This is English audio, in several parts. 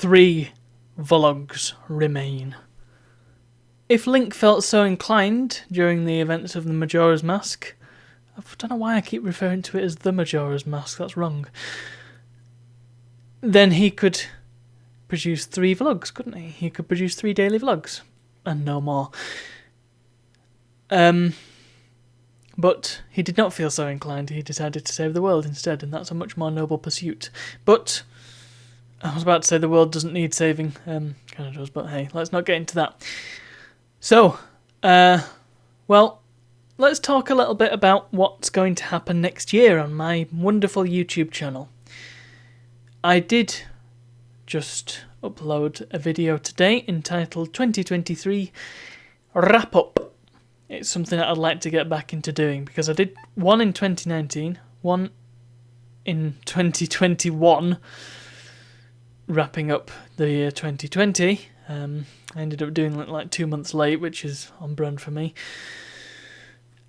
3 vlogs remain. If Link felt so inclined during the events of the Majora's Mask, I don't know why I keep referring to it as the Majora's Mask, that's wrong, then he could produce 3 vlogs, couldn't he? He could produce 3 daily vlogs, and no more. But he did not feel so inclined. He decided to save the world instead, and that's a much more noble pursuit. But I was about to say the world doesn't need saving. Kind of does, but hey, let's not get into that. So, well, let's talk a little bit about what's going to happen next year on my wonderful YouTube channel. I did just upload a video today entitled 2023 Wrap Up. It's something that I'd like to get back into doing because I did one in 2019, one in 2021, wrapping up the year 2020. I ended up doing it like 2 months late, which is on brand for me.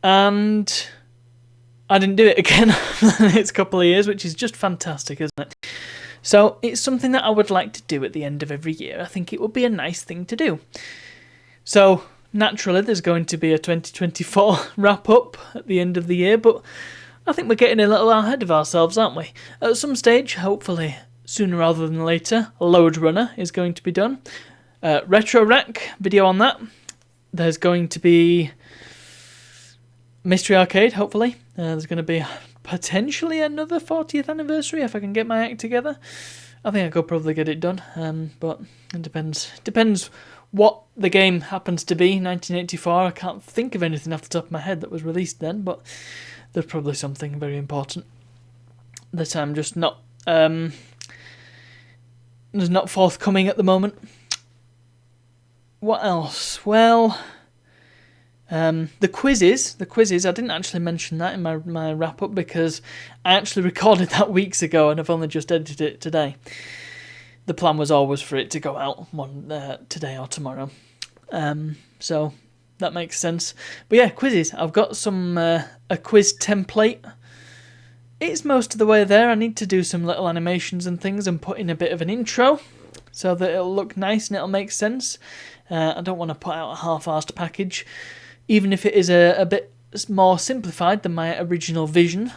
And I didn't do it again in its couple of years, which is just fantastic, isn't it? So it's something that I would like to do at the end of every year. I think it would be a nice thing to do. So naturally, there's going to be a 2024 wrap-up at the end of the year, but I think we're getting a little ahead of ourselves, aren't we? At some stage, hopefully sooner rather than later, Load Runner is going to be done. Retro Rec, video on that. There's going to be Mystery Arcade, hopefully. There's going to be potentially another 40th anniversary if I can get my act together. I think I could probably get it done, but it depends what the game happens to be. 1984, I can't think of anything off the top of my head that was released then, but there's probably something very important that I'm just not there's not forthcoming at the moment. What else? Well, the quizzes, I didn't actually mention that in my wrap-up because I actually recorded that weeks ago and I've only just edited it today. The plan was always for it to go out today or tomorrow. So that makes sense. But yeah, quizzes. I've got some a quiz template. It's most of the way there. I need to do some little animations and things and put in a bit of an intro so that it'll look nice and it'll make sense. I don't want to put out a half-arsed package, even if it is a bit more simplified than my original vision,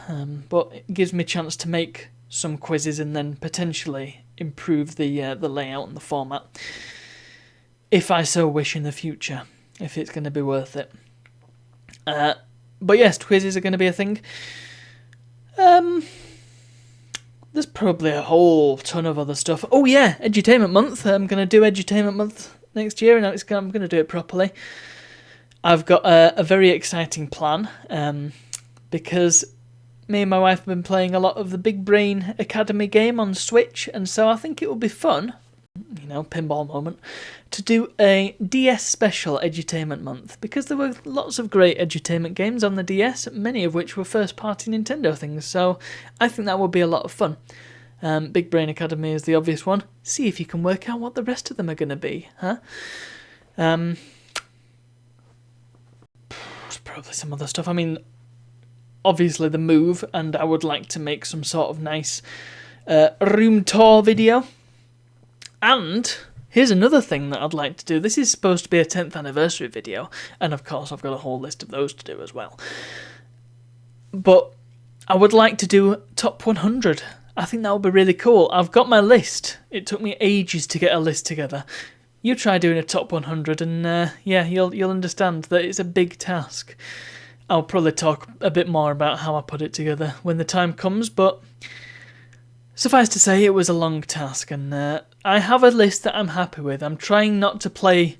but it gives me a chance to make some quizzes and then potentially improve the layout and the format, if I so wish in the future, if it's going to be worth it. But yes, quizzes are going to be a thing. There's probably a whole ton of other stuff. Oh yeah, Edutainment Month. I'm going to do Edutainment Month next year, and I'm going to do it properly. I've got a very exciting plan, because me and my wife have been playing a lot of the Big Brain Academy game on Switch, and so I think it will be fun, pinball moment, to do a DS special Edutainment Month, because there were lots of great edutainment games on the DS, many of which were first-party Nintendo things, so I think that will be a lot of fun. Big Brain Academy is the obvious one. See if you can work out what the rest of them are going to be, huh? There's probably some other stuff. I mean, obviously the Move, and I would like to make some sort of nice room tour video. And here's another thing that I'd like to do. This is supposed to be a 10th anniversary video, and of course I've got a whole list of those to do as well. But I would like to do Top 100. I think that would be really cool. I've got my list. It took me ages to get a list together. You try doing a Top 100 and you'll understand that it's a big task. I'll probably talk a bit more about how I put it together when the time comes, but suffice to say it was a long task, and I have a list that I'm happy with. I'm trying not to play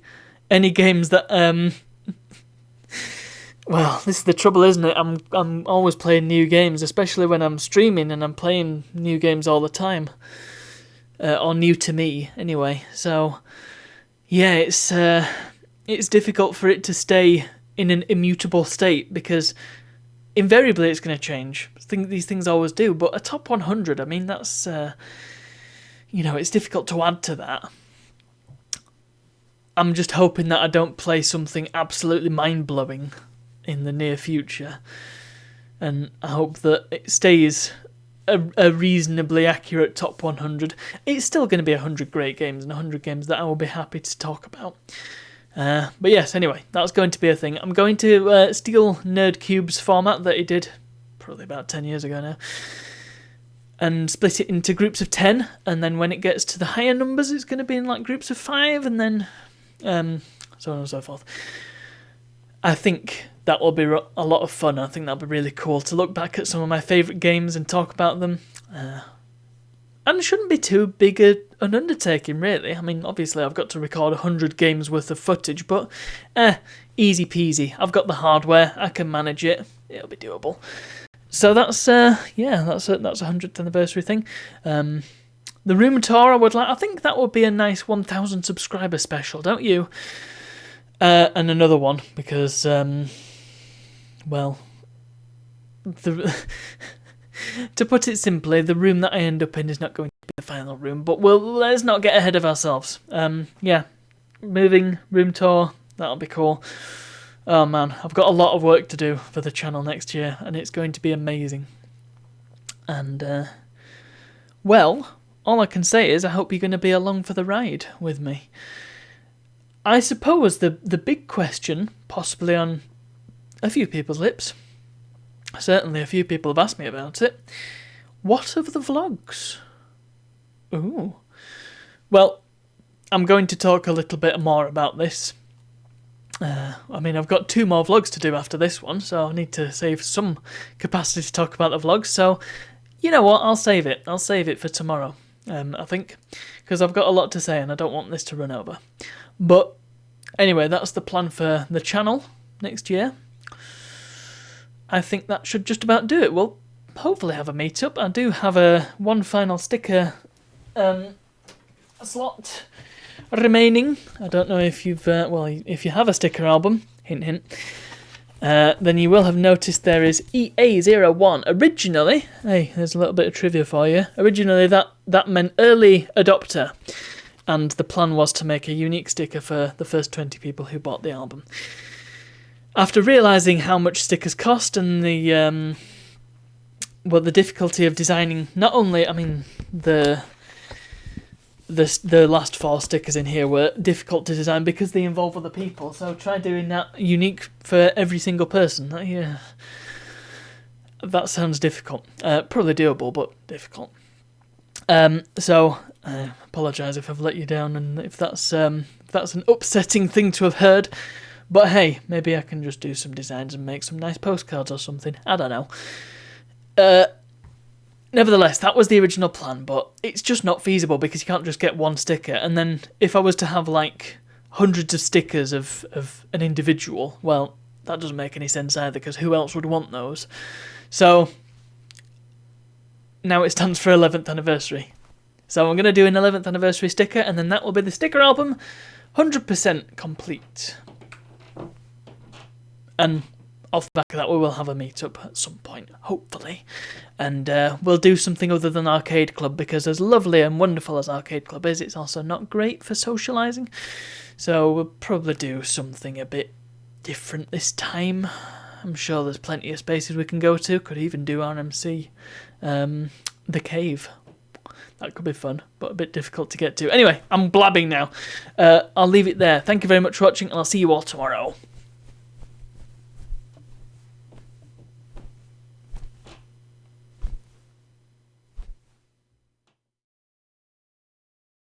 any games that well, this is the trouble, isn't it? I'm always playing new games, especially when I'm streaming and I'm playing new games all the time. Or new to me, anyway. So, yeah, it's difficult for it to stay in an immutable state, because invariably it's going to change. These things always do. But a top 100, I mean, that's, it's difficult to add to that. I'm just hoping that I don't play something absolutely mind-blowing in the near future, and I hope that it stays a reasonably accurate top 100. It's still going to be 100 great games and 100 games that I will be happy to talk about. But yes, anyway, that's going to be a thing. I'm going to steal Nerdcube's format that he did probably about 10 years ago now, and split it into groups of 10, and then when it gets to the higher numbers, it's going to be in like groups of 5, and then so on and so forth. I think that will be a lot of fun. I think that'll be really cool to look back at some of my favourite games and talk about them. And it shouldn't be too big an undertaking, really. I mean, obviously I've got to record 100 games worth of footage, but easy peasy. I've got the hardware, I can manage it, it'll be doable. So that's that's a 100th anniversary thing. The room tour, I think that would be a nice 1,000 subscriber special, don't you? And another one, because, well, to put it simply, the room that I end up in is not going to be the final room, but let's not get ahead of ourselves. Moving, room tour, that'll be cool. Oh man, I've got a lot of work to do for the channel next year, and it's going to be amazing. And, well, all I can say is I hope you're going to be along for the ride with me. I suppose the big question, possibly on a few people's lips, certainly a few people have asked me about it, what of the vlogs? Ooh. Well, I'm going to talk a little bit more about this. I've got 2 more vlogs to do after this one, so I need to save some capacity to talk about the vlogs, so you know what, I'll save it. I'll save it for tomorrow, I think, because I've got a lot to say and I don't want this to run over. But anyway, that's the plan for the channel next year. I think that should just about do it. We'll hopefully have a meetup. I do have one final sticker slot remaining. I don't know if if you have a sticker album, hint hint, then you will have noticed there is EA01. Originally, hey, there's a little bit of trivia for you. Originally that meant early adopter, and the plan was to make a unique sticker for the first 20 people who bought the album. After realising how much stickers cost and the difficulty of designing, not only, the last 4 stickers in here were difficult to design because they involve other people, so try doing that unique for every single person. That sounds difficult. Probably doable, but difficult. So I apologise if I've let you down and if that's an upsetting thing to have heard. But hey, maybe I can just do some designs and make some nice postcards or something. I don't know. Nevertheless, that was the original plan, but it's just not feasible because you can't just get 1 sticker. And then if I was to have like hundreds of stickers of an individual, well, that doesn't make any sense either because who else would want those? So now it stands for 11th anniversary. So I'm going to do an 11th anniversary sticker, and then that will be the sticker album 100% complete. And off the back of that, we will have a meetup at some point, hopefully. And we'll do something other than Arcade Club, because as lovely and wonderful as Arcade Club is, it's also not great for socialising. So we'll probably do something a bit different this time. I'm sure there's plenty of spaces we can go to. Could even do RMC. The Cave. That could be fun, but a bit difficult to get to. Anyway, I'm blabbing now. I'll leave it there. Thank you very much for watching, and I'll see you all tomorrow.